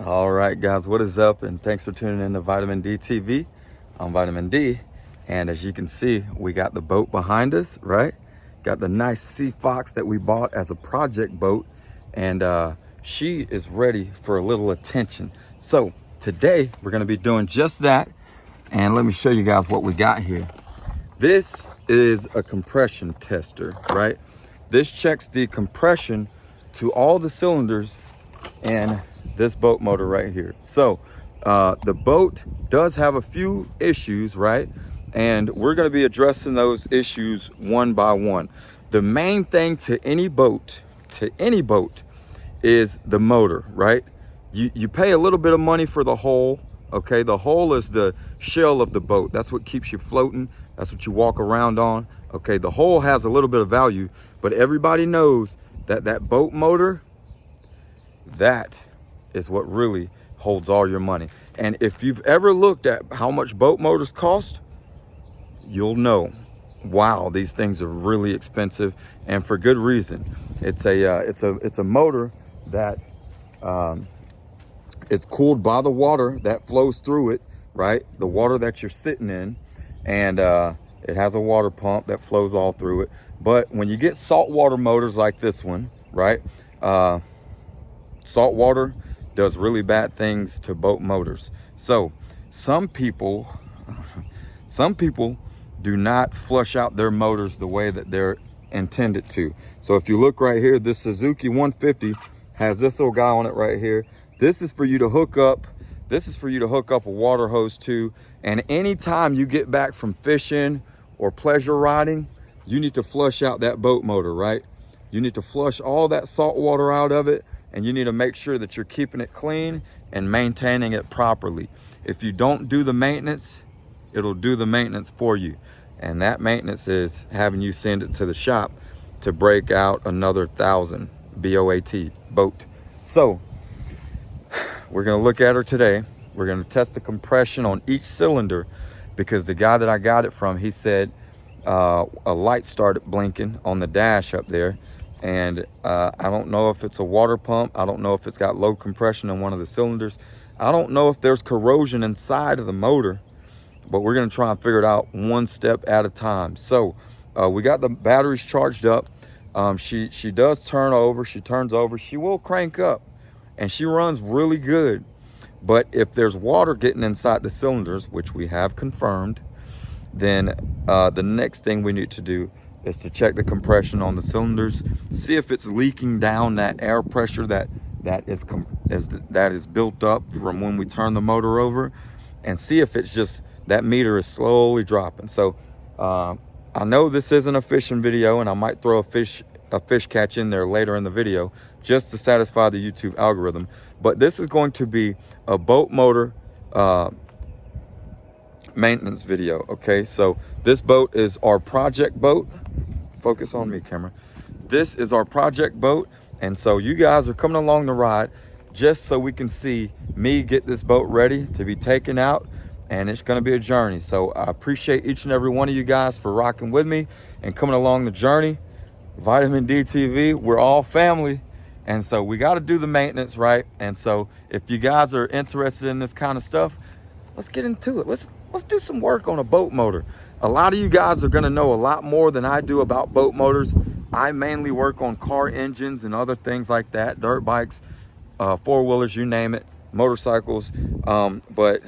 All right, guys, what is up? And thanks for tuning in to Vitamin D TV. I'm Vitamin D, and as you can see, we got the boat behind us, right? Got the nice Sea Fox that we bought as a project boat, and she is ready for a little attention. So today we're going to be doing just that, and let me show you guys what we got here. This is a compression tester, right? This checks the compression to all the cylinders and this boat motor right here. So the boat does have a few issues, right? And we're going to be addressing those issues one by one. The main thing to any boat is the motor, right? You pay a little bit of money for the hull. Okay, the hull is the shell of the boat. That's what keeps you floating. That's what you walk around on. Okay, the hull has a little bit of value, but everybody knows that that boat motor, that is what really holds all your money. And if you've ever looked at how much boat motors cost, you'll know, wow, these things are really expensive, and for good reason. It's a motor that it's cooled by the water that flows through it, right? The water that you're sitting in, and it has a water pump that flows all through it. But when you get saltwater motors like this one, right? Salt water does really bad things to boat motors. So some people do not flush out their motors the way that they're intended to. So if you look right here, this Suzuki 150 has this little guy on it right here. This is for you to hook up. This is for you to hook up a water hose to. And anytime you get back from fishing or pleasure riding, you need to flush out that boat motor, right? You need to flush all that salt water out of it, and you need to make sure that you're keeping it clean and maintaining it properly. If you don't do the maintenance, it'll do the maintenance for you. And that maintenance is having you send it to the shop to break out another 1,000 BOAT boat. So we're gonna look at her today. We're gonna test the compression on each cylinder, because the guy that I got it from, he said a light started blinking on the dash up there. And I don't know if it's a water pump. I don't know if it's got low compression in one of the cylinders. I don't know if there's corrosion inside of the motor, but we're gonna try and figure it out one step at a time. So we got the batteries charged up. She does turn over, she turns over, she will crank up, and she runs really good. But if there's water getting inside the cylinders, which we have confirmed, then the next thing we need to do is to check the compression on the cylinders, see if it's leaking down that air pressure that is built up from when we turn the motor over, and see if it's just that meter is slowly dropping. So I know this isn't a fishing video, and I might throw a fish catch in there later in the video just to satisfy the YouTube algorithm, but this is going to be a boat motor maintenance video. Okay, so this boat is our project boat. Focus on me, camera. This is our project boat, and so you guys are coming along the ride just so we can see me get this boat ready to be taken out, and it's going to be a journey. So I appreciate each and every one of you guys for rocking with me and coming along the journey. Vitamin D TV, we're all family, and so we got to do the maintenance, right? And so if you guys are interested in this kind of stuff, let's get into it. Let's do some work on a boat motor. A lot of you guys are gonna know a lot more than I do about boat motors. I mainly work on car engines and other things like that, dirt bikes, four-wheelers, you name it, motorcycles. But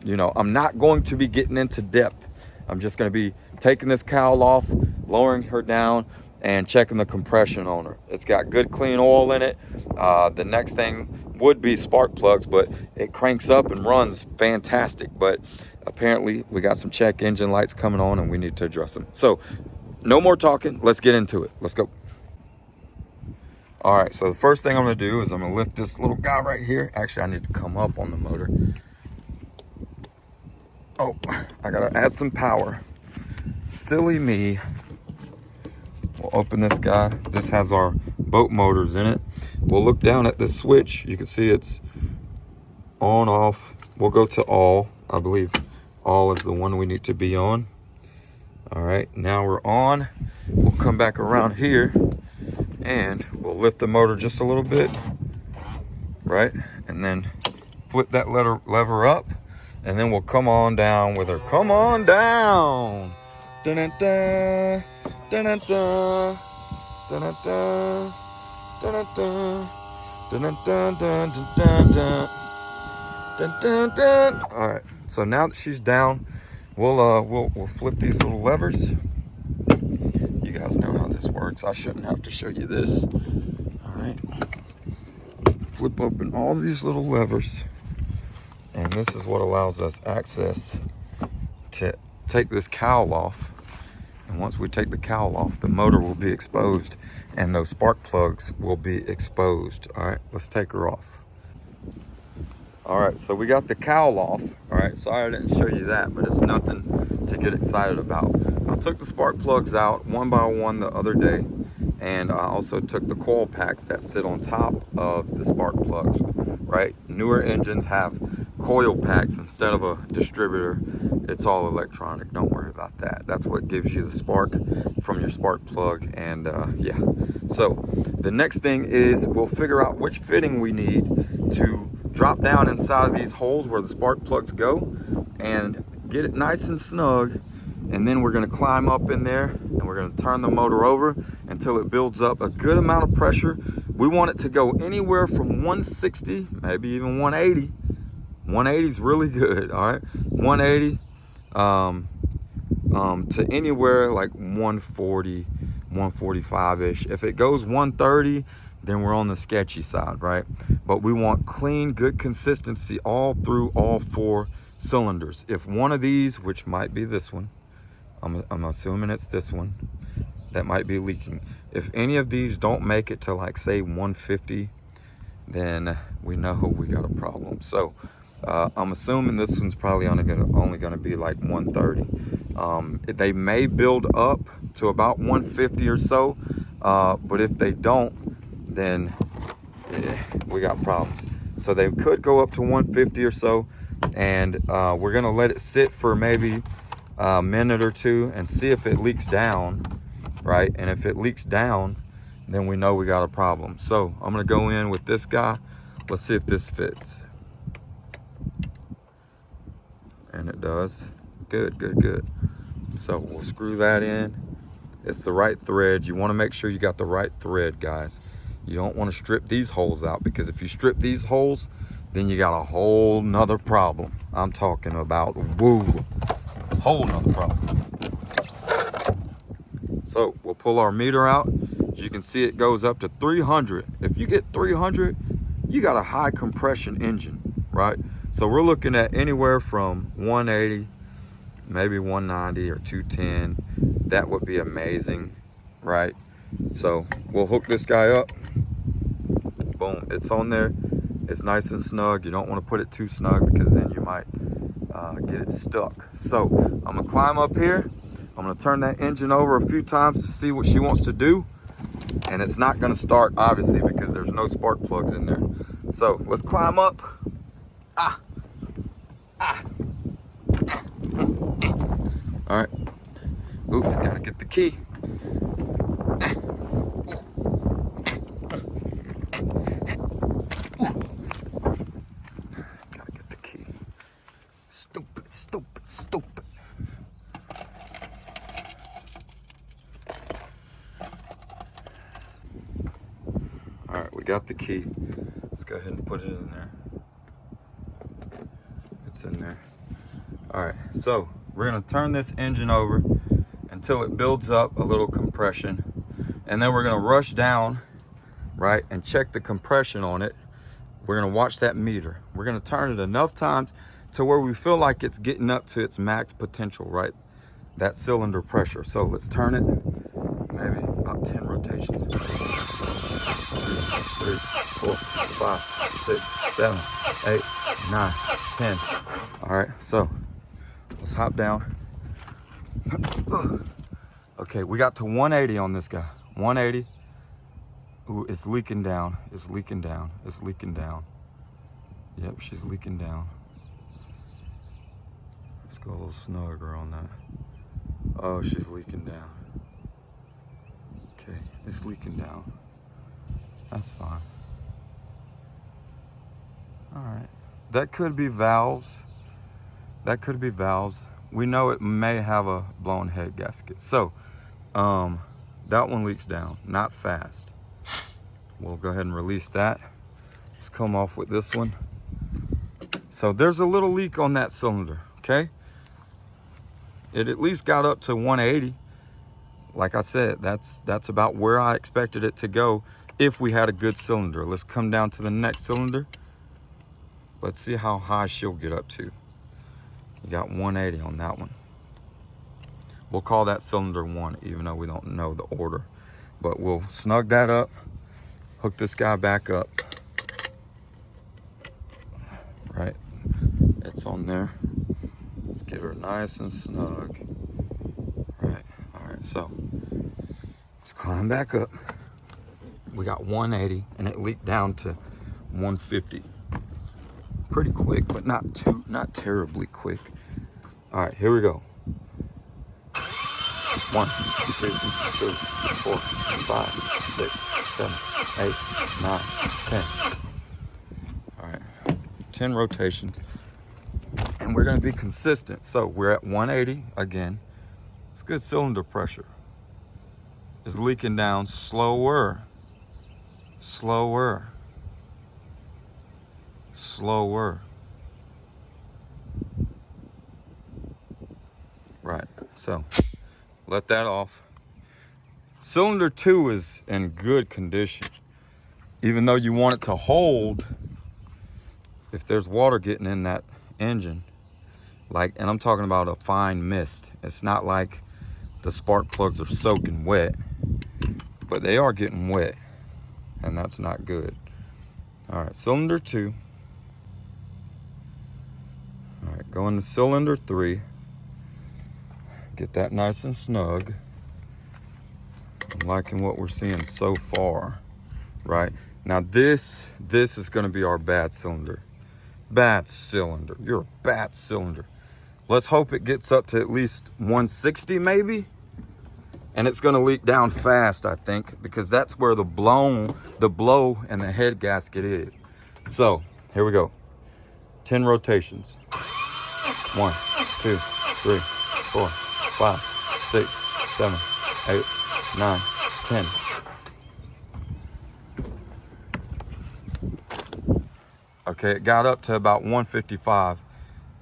you know, I'm not going to be getting into depth. I'm just gonna be taking this cowl off, lowering her down, and checking the compression on her. It's got good clean oil in it. The next thing would be spark plugs, but it cranks up and runs fantastic. But apparently we got some check engine lights coming on, and we need to address them. So no more talking, let's get into it. Let's go. All right, so the first thing I'm gonna do is I'm gonna lift this little guy right here. Actually, I need to come up on the motor. Oh, I gotta add some power. Silly me. We'll open this guy. This has our boat motors in it. We'll look down at this switch. You can see it's on, off. We'll go to all. I believe all is the one we need to be on. All right, now we're on. We'll come back around here and we'll lift the motor just a little bit, right? And then flip that lever up, and then we'll come on down with her. Come on down. Dun-dun-dun, dun-dun-dun, dun-dun-dun, dun-dun-dun, dun-dun-dun, dun-dun-dun, dun-dun-dun. All right, so now that she's down, we'll flip these little levers. You guys know how this works. I shouldn't have to show you this. All right, flip open all these little levers, and this is what allows us access to take this cowl off. And once we take the cowl off, the motor will be exposed and those spark plugs will be exposed. All right, let's take her off. All right, so we got the cowl off. All right, sorry I didn't show you that, but it's nothing to get excited about. I took the spark plugs out one by one the other day, and I also took the coil packs that sit on top of the spark plugs, right? Newer engines have coil packs instead of a distributor. It's all electronic, don't worry about that. That's what gives you the spark from your spark plug. And yeah, so the next thing is we'll figure out which fitting we need to drop down inside of these holes where the spark plugs go and get it nice and snug. And then we're gonna climb up in there and we're gonna turn the motor over until it builds up a good amount of pressure. We want it to go anywhere from 160, maybe even 180. 180 is really good, all right? 180 to anywhere like 140, 145-ish. If it goes 130, then we're on the sketchy side, right? But we want clean, good consistency all through all 4 cylinders. If one of these, which might be this one, I'm assuming it's this one, that might be leaking. If any of these don't make it to like say 150, then we know we got a problem. So I'm assuming this one's probably only gonna be like 130. They may build up to about 150 or so, but if they don't, then we got problems. So they could go up to 150 or so, and we're gonna let it sit for maybe a minute or two and see if it leaks down, right? And if it leaks down, then we know we got a problem. So I'm gonna go in with this guy. Let's see if this fits. And it does. Good, good, good. So we'll screw that in. It's the right thread. You want to make sure you got the right thread, guys. You don't want to strip these holes out, because if you strip these holes, then you got a whole nother problem. I'm talking about whole nother problem. So we'll pull our meter out. As you can see, it goes up to 300. If you get 300, you got a high compression engine, right? So we're looking at anywhere from 180, maybe 190 or 210. That would be amazing, right? So we'll hook this guy up. Boom, it's on there. It's nice and snug. You don't want to put it too snug, because then you might get it stuck. So I'm gonna climb up here. I'm gonna turn that engine over a few times to see what she wants to do. And it's not gonna start, obviously, because there's no spark plugs in there. So let's climb up. All right. Oops, gotta get the key. Gotta get the key. Stupid, stupid, stupid. All right, we got the key. Let's go ahead and put it in there. It's in there. All right, so we're gonna turn this engine over until it builds up a little compression, and then we're gonna rush down, right, and check the compression on it. We're gonna watch that meter. We're gonna turn it enough times to where we feel like it's getting up to its max potential, right? That cylinder pressure. So let's turn it, maybe about 10 rotations. 1, 2, 3, 4, 5, 6, 7, 8, 9, 10. All right, so let's hop down. Okay, we got to 180 on this guy. 180. Ooh, it's leaking down. It's leaking down. It's leaking down. Yep, she's leaking down. Let's go a little snugger on that. Oh, she's leaking down. Okay, it's leaking down. That's fine. All right. That could be valves. That could be valves. We know it may have a blown head gasket. So, that one leaks down, not fast. We'll go ahead and release that. Let's come off with this one. So there's a little leak on that cylinder, okay? It at least got up to 180. Like I said, that's about where I expected it to go if we had a good cylinder. Let's come down to the next cylinder. Let's see how high she'll get up to. You got 180 on that one. We'll call that cylinder 1, even though we don't know the order. But we'll snug that up, hook this guy back up. Right, it's on there. Let's get her nice and snug. Right, all right, so let's climb back up. We got 180 and it leaked down to 150. Pretty quick, but not terribly quick. All right, here we go. 1, 2, 3, 4, 5, 6, 7, 8, 9, 10. All right, 10 rotations. And we're gonna be consistent. So we're at 180 again. It's good cylinder pressure. It's leaking down slower. Slower. Slower. Right, so let that off. Cylinder 2 is in good condition. Even though you want it to hold, if there's water getting in that engine, and I'm talking about a fine mist. It's not like the spark plugs are soaking wet, but they are getting wet, and that's not good. All right, cylinder 2. All right, go into cylinder 3. Get that nice and snug. I'm liking what we're seeing so far, right? Now this is gonna be our bad cylinder. Bad cylinder, you're a bad cylinder. Let's hope it gets up to at least 160 maybe. And it's gonna leak down fast, I think, because that's where the blow and the head gasket is. So, here we go. 10 rotations. 1, 2, 3, 4, 5, 6, 7, 8, 9, 10. Okay, it got up to about 155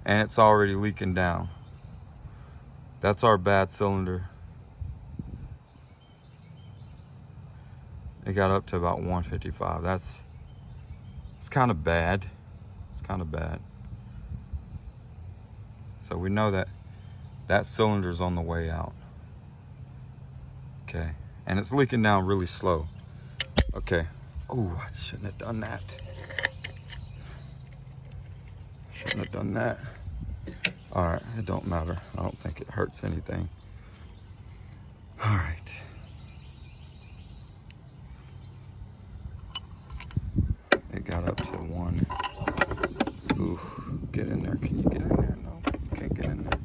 and it's already leaking down. That's our bad cylinder. It got up to about 155. It's kind of bad. It's kind of bad. So we know that cylinder's on the way out. Okay, and it's leaking down really slow. Okay. Oh, I shouldn't have done that. Shouldn't have done that. All right, it don't matter. I don't think it hurts anything. All right. It got up to 1. Ooh, get in there. Can you get in there? No, you can't get in there.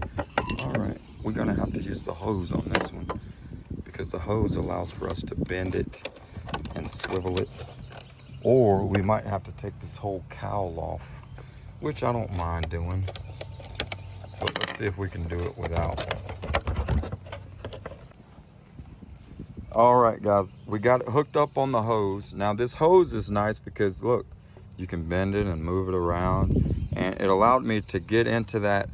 All right, we're gonna have to use the hose on this one because the hose allows for us to bend it and swivel it. Or we might have to take this whole cowl off, which I don't mind doing. But let's see if we can do it without. All right, guys, we got it hooked up on the hose. Now this hose is nice because look, you can bend it and move it around, and it allowed me to get into that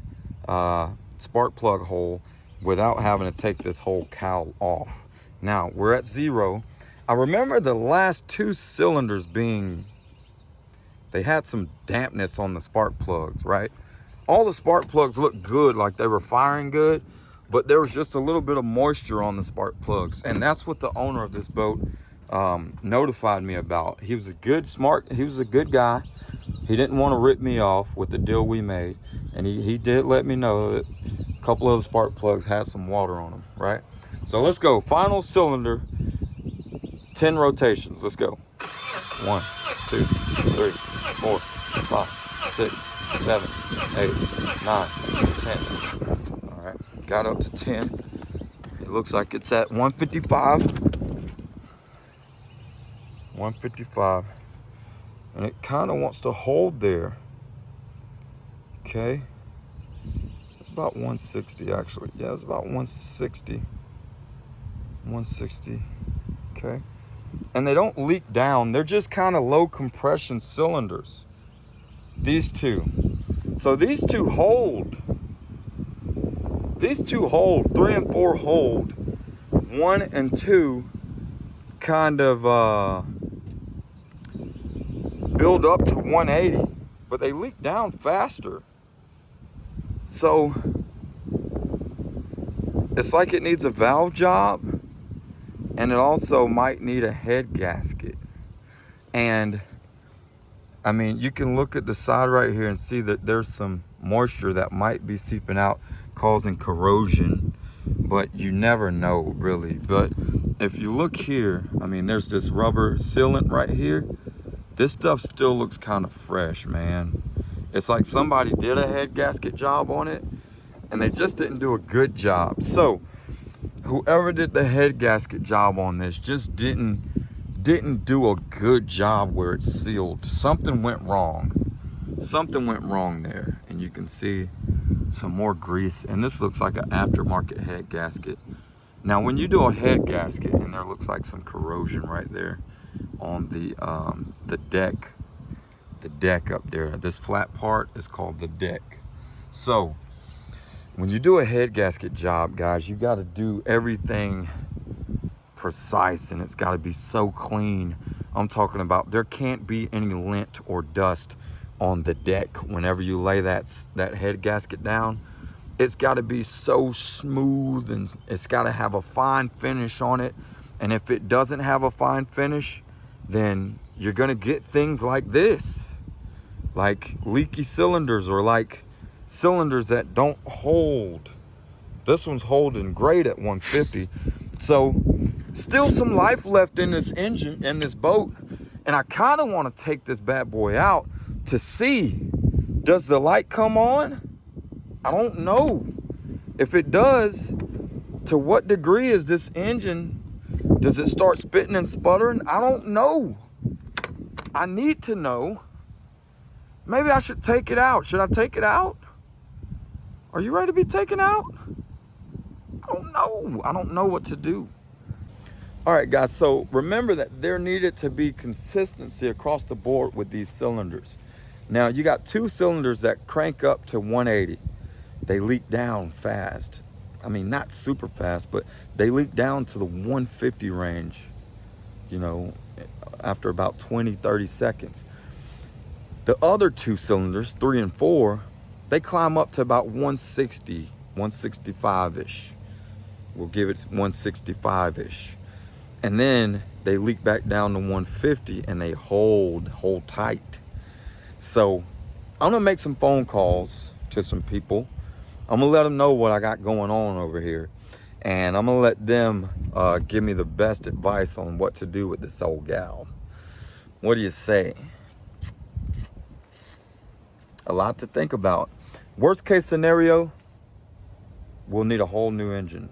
spark plug hole without having to take this whole cowl off. Now we're at 0. I remember the last 2 cylinders they had some dampness on the spark plugs, right? All the spark plugs looked good, like they were firing good, but there was just a little bit of moisture on the spark plugs. And that's what the owner of this boat notified me about. He was a good guy. He didn't want to rip me off with the deal we made. And he did let me know that a couple of the spark plugs had some water on them, right? So let's go, final cylinder, 10 rotations, let's go. 1, 2, 3, 4, 5, 6, 7, 8, 9, 10. All right, got up to 10. It looks like it's at 155. 155. And it kind of wants to hold there. Okay. It's about 160 actually. Yeah, it's about 160. 160. Okay. And they don't leak down. They're just kind of low compression cylinders. These two. So these two hold. These two hold. 3 and 4 hold. 1 and 2 kind of build up to 180, but they leak down faster. So it's like it needs a valve job, and it also might need a head gasket. And I mean, you can look at the side right here and see that there's some moisture that might be seeping out, causing corrosion, but you never know really. But if you look here, I mean, there's this rubber sealant right here. This stuff still looks kind of fresh, man. It's like somebody did a head gasket job on it and they just didn't do a good job. So whoever did the head gasket job on this just didn't do a good job where it's sealed. Something went wrong. Something went wrong there. And you can see some more grease. And this looks like an aftermarket head gasket. Now, when you do a head gasket, and there looks like some corrosion right there on the deck up there. This flat part is called the deck. So when you do a head gasket job, guys, you got to do everything precise, and it's got to be so clean. I'm talking about there can't be any lint or dust on the deck whenever you lay that head gasket down. It's got to be so smooth, and it's got to have a fine finish on it. And if it doesn't have a fine finish, then you're going to get things like this, like leaky cylinders, or like cylinders that don't hold. This one's holding great at 150. So still some life left in this engine, in this boat. And I kind of want to take this bad boy out to see, does the light come on? I don't know. If it does, to what degree is this engine, does it start spitting and sputtering? I don't know. I need to know. Maybe I should take it out. Should I take it out? Are you ready to be taken out? I don't know. I don't know what to do. All right, guys, so remember that there needed to be consistency across the board with these cylinders. Now, you got 2 cylinders that crank up to 180. They leak down fast. I mean, not super fast, but they leak down to the 150 range, you know, after about 20, 30 seconds. The other 2 cylinders, 3 and 4, they climb up to about 160, 165-ish. We'll give it 165-ish. And then they leak back down to 150 and they hold tight. So I'm gonna make some phone calls to some people. I'm gonna let them know what I got going on over here. And I'm gonna let them give me the best advice on what to do with this old gal. What do you say? A lot to think about. Worst case scenario, we'll need a whole new engine,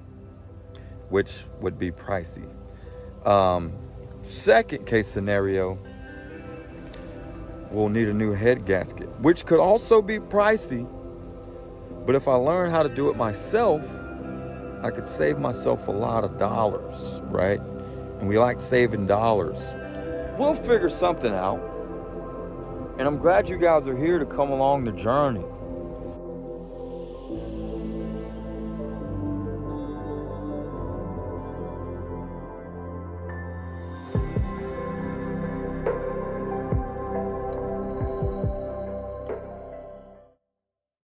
which would be pricey. Second case scenario, we'll need a new head gasket, which could also be pricey. But if I learn how to do it myself, I could save myself a lot of dollars, right? And we like saving dollars. We'll figure something out. And I'm glad you guys are here to come along the journey.